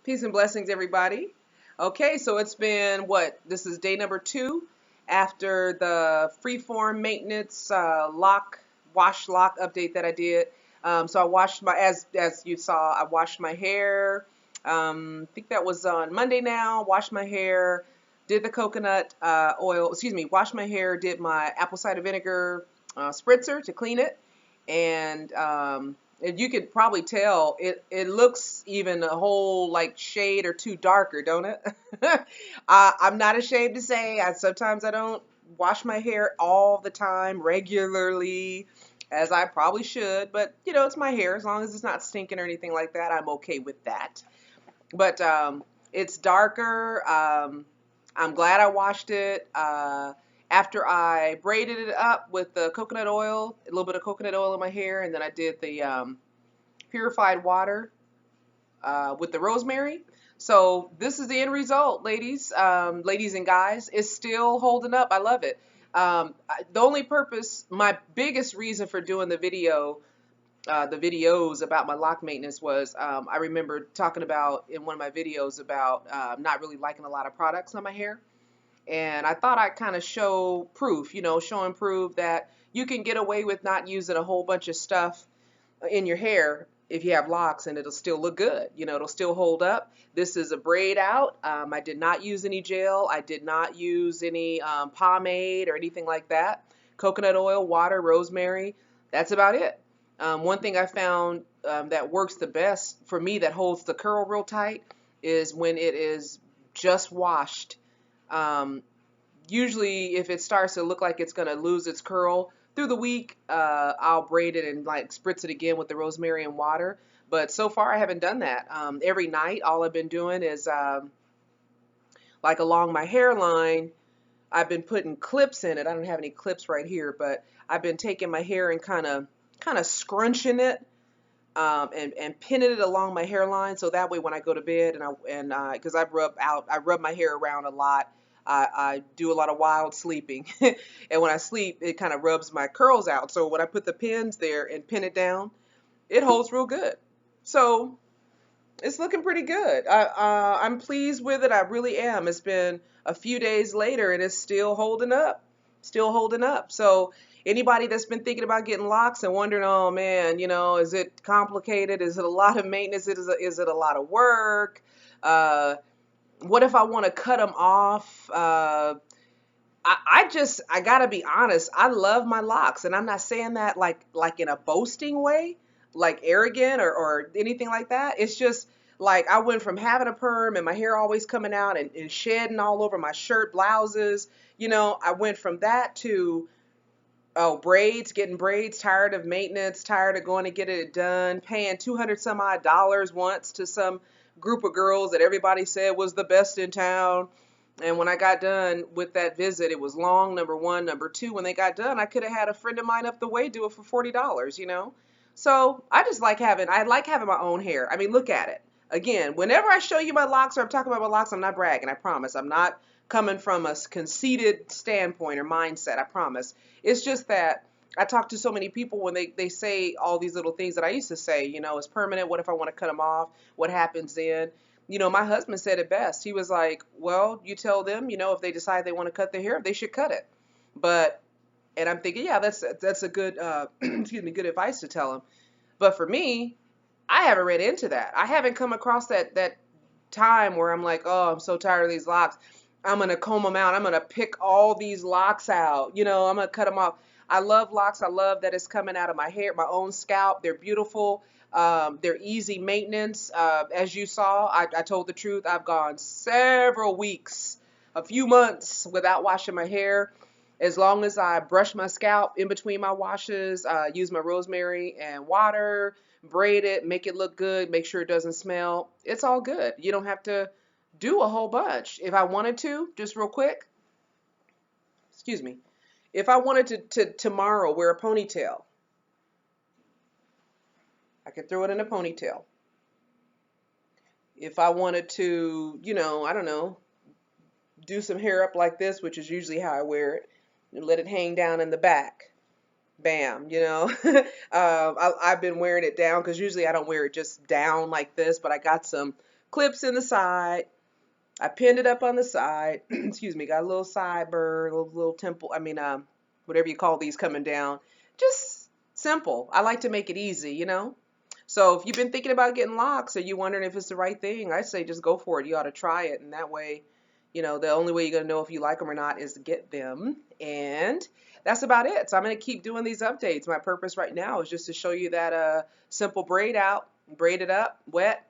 Peace and blessings, everybody. Okay, so it's been what? This is day number 2 after the Freeform Maintenance wash lock update that I did. So I washed my, as you saw, I washed my hair. I think that was on Monday now. Washed my hair, did the coconut oil. Excuse me. Washed my hair, did my apple cider vinegar spritzer to clean it, and you could probably tell it looks even a whole like shade or two darker, don't it? I'm not ashamed to say sometimes I don't wash my hair all the time regularly as I probably should, but it's my hair. As long as it's not stinking or anything like that, I'm okay with that. But it's darker. I'm glad I washed it. After I braided it up with the coconut oil, a little bit of coconut oil in my hair, and then I did the purified water with the rosemary. So this is the end result, ladies and guys. It's still holding up. I love it. The only purpose, my biggest reason for doing the videos about my lock maintenance was I remember talking about in one of my videos about not really liking a lot of products on my hair. And I thought I'd kind of show proof, show and prove that you can get away with not using a whole bunch of stuff in your hair if you have locks, and it'll still look good. It'll still hold up. This is a braid out. I did not use any gel. I did not use any pomade or anything like that. Coconut oil, water, rosemary. That's about it. One thing I found that works the best for me, that holds the curl real tight, is when it is just washed. Um, Usually, if it starts to look like it's going to lose its curl through the week, I'll braid it and like spritz it again with the rosemary and water. But so far, I haven't done that. Every night, all I've been doing is like along my hairline, I've been putting clips in it. I don't have any clips right here, but I've been taking my hair and kind of scrunching it and pinning it along my hairline, so that way when I go to bed and because I rub my hair around a lot. I do a lot of wild sleeping, and when I sleep, it kind of rubs my curls out. So when I put the pins there and pin it down, it holds real good. So it's looking pretty good. I'm pleased with it. I really am. It's been a few days later and it's still holding up. Still holding up. So anybody that's been thinking about getting locks and wondering, oh man, is it complicated? Is it a lot of maintenance? Is it a lot of work? Uh, what if I want to cut them off? I gotta be honest. I love my locks, and I'm not saying that like in a boasting way, like arrogant or anything like that. It's just like I went from having a perm and my hair always coming out and shedding all over my shirt, blouses. I went from that to braids, getting braids, tired of maintenance, tired of going to get it done, paying 200 some odd dollars once to some group of girls that everybody said was the best in town. And when I got done with that visit, it was long, number one. Number two, when they got done, I could have had a friend of mine up the way do it for $40. So I like having my own hair. I mean, look at it. Again, whenever I show you my locks or I'm talking about my locks, I'm not bragging, I promise. I'm not coming from a conceited standpoint or mindset, I promise. It's just that I talk to so many people when they say all these little things that I used to say, it's permanent. What if I want to cut them off? What happens then? My husband said it best. He was like, well, you tell them, if they decide they want to cut their hair, they should cut it. But, and I'm thinking, yeah, that's a good, excuse me, good advice to tell them. But for me, I haven't read into that. I haven't come across that time where I'm like, oh, I'm so tired of these locks. I'm going to comb them out. I'm going to pick all these locks out. I'm going to cut them off. I love locks. I love that it's coming out of my hair, my own scalp. They're beautiful. They're easy maintenance. As you saw, I told the truth. I've gone several weeks, a few months without washing my hair. As long as I brush my scalp in between my washes, use my rosemary and water, braid it, make it look good, make sure it doesn't smell. It's all good. You don't have to do a whole bunch. If I wanted to, just real quick, excuse me, if I wanted to tomorrow wear a ponytail, I could throw it in a ponytail. If I wanted to, I don't know, do some hair up like this, which is usually how I wear it, and let it hang down in the back. Bam, I've been wearing it down because usually I don't wear it just down like this, but I got some clips in the side. I pinned it up on the side. Excuse me, got a little sideburn, little temple. I mean, whatever you call these coming down. Just simple. I like to make it easy, you know? So if you've been thinking about getting locks or you wondering if it's the right thing, I say just go for it. You ought to try it. And that way, you know, the only way you're going to know if you like them or not is to get them. And that's about it. So I'm going to keep doing these updates. My purpose right now is just to show you that simple braid out, braid it up, wet,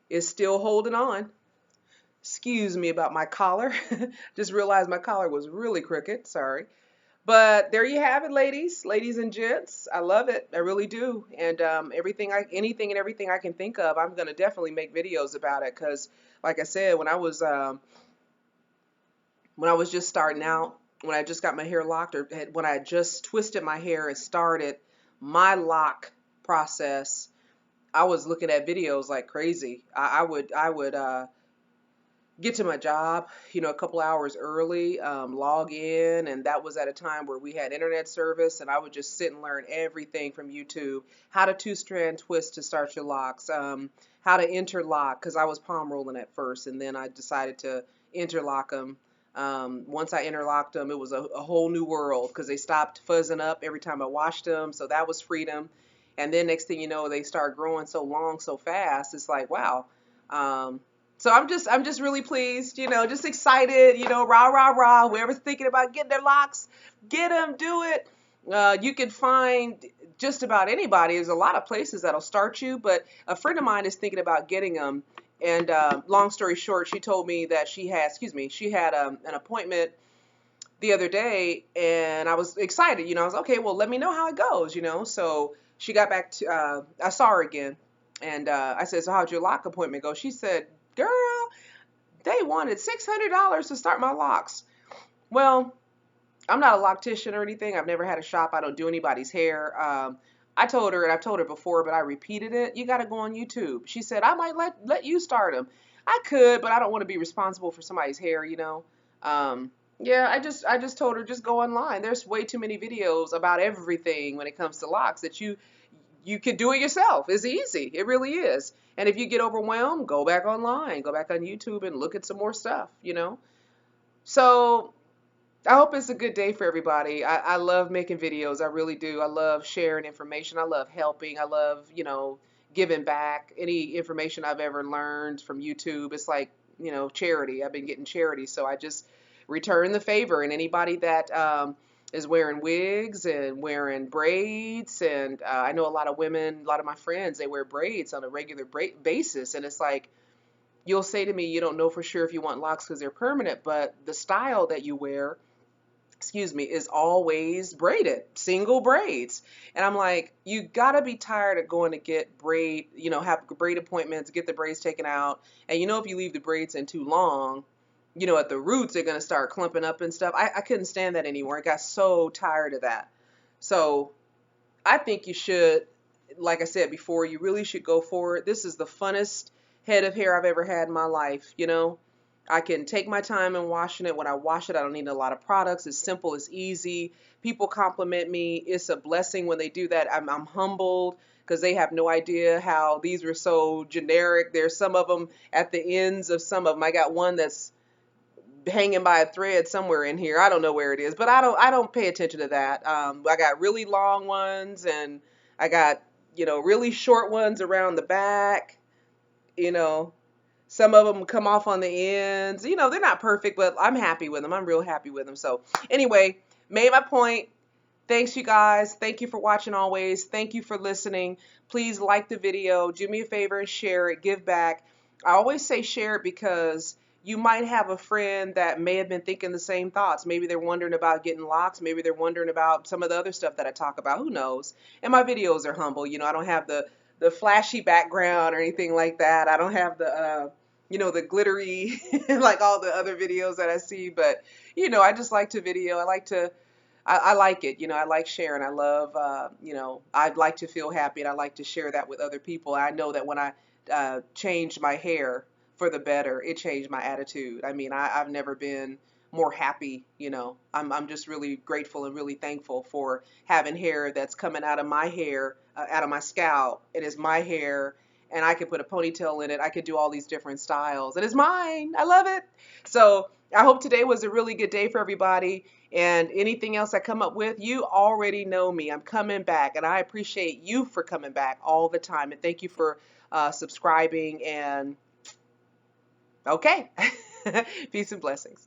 is still holding on. Excuse me about my collar. Just realized my collar was really crooked. Sorry. But there you have it, ladies and gents. I love it. I really do. And anything and everything I can think of, I'm gonna definitely make videos about it. Cause, like I said, when I was just starting out, when I just got my hair locked, or when I just twisted my hair and started my lock process, I was looking at videos like crazy. I would get to my job, you know, a couple hours early, log in, and that was at a time where we had internet service, and I would just sit and learn everything from YouTube: how to two-strand twist to start your locks, how to interlock, because I was palm rolling at first, and then I decided to interlock them. Once I interlocked them, it was a whole new world because they stopped fuzzing up every time I washed them, so that was freedom. And then next thing you know, they start growing so long, so fast. It's like, wow. So I'm just really pleased, you know, just excited, you know, rah, rah, rah. Whoever's thinking about getting their locks, get them, do it. You can find just about anybody. There's a lot of places that'll start you, but a friend of mine is thinking about getting them. And long story short, she told me that she had an appointment the other day, and I was excited. You know, I was okay. Well, let me know how it goes. You know, so she got back to. I saw her again, and I said, "So how'd your lock appointment go?" She said, "Girl, they wanted $600 to start my locks." Well, I'm not a loctician or anything. I've never had a shop. I don't do anybody's hair. I told her, and I've told her before, but I repeated it. You got to go on YouTube. She said, I might let you start them. I could, but I don't want to be responsible for somebody's hair, you know. Yeah, I just told her, just go online. There's way too many videos about everything when it comes to locks that you can do it yourself. It's easy. It really is. And if you get overwhelmed, go back online, go back on YouTube and look at some more stuff, you know. So I hope it's a good day for everybody. I love making videos. I really do. I love sharing information. I love helping. I love, you know, giving back. Any information I've ever learned from YouTube, it's like, you know, charity. I've been getting charity. So I just return the favor. And anybody that is wearing wigs and wearing braids, and I know a lot of women, a lot of my friends, they wear braids on a regular basis. And it's like, you'll say to me, you don't know for sure if you want locks because they're permanent, but the style that you wear, is always braided, single braids. And I'm like, you gotta be tired of going to get braid, you know, have braid appointments, get the braids taken out. And you know, if you leave the braids in too long, you know, at the roots, they're gonna start clumping up and stuff. I couldn't stand that anymore. I got so tired of that. So I think you should, like I said before, you really should go for it. This is the funnest head of hair I've ever had in my life, you know. I can take my time in washing it. When I wash it, I don't need a lot of products. It's simple, it's easy. People compliment me. It's a blessing when they do that. I'm humbled because they have no idea how these were so generic. There's some of them at the ends of some of them. I got one that's hanging by a thread somewhere in here. I don't know where it is, but I don't pay attention to that. I got really long ones, and I got, you know, really short ones around the back, you know. Some of them come off on the ends. You know, they're not perfect, but I'm happy with them. I'm real happy with them. So anyway, made my point. Thanks, you guys. Thank you for watching always. Thank you for listening. Please like the video. Do me a favor and share it. Give back. I always say share it because you might have a friend that may have been thinking the same thoughts. Maybe they're wondering about getting locks. Maybe they're wondering about some of the other stuff that I talk about. Who knows? And my videos are humble. You know, I don't have the flashy background or anything like that. I don't have the you know, the glittery like all the other videos that I see, but you know, I just like to video. I like it. You know, I like sharing. I love, you know, I'd like to feel happy, and I like to share that with other people. I know that when I changed my hair for the better, it changed my attitude. I mean, I've never been more happy. You know, I'm just really grateful and really thankful for having hair that's coming out of my hair, out of my scalp. It is my hair, and I could put a ponytail in it. I could do all these different styles. And it's mine. I love it. So I hope today was a really good day for everybody. And anything else I come up with, you already know me. I'm coming back. And I appreciate you for coming back all the time. And thank you for subscribing. And okay. Peace and blessings.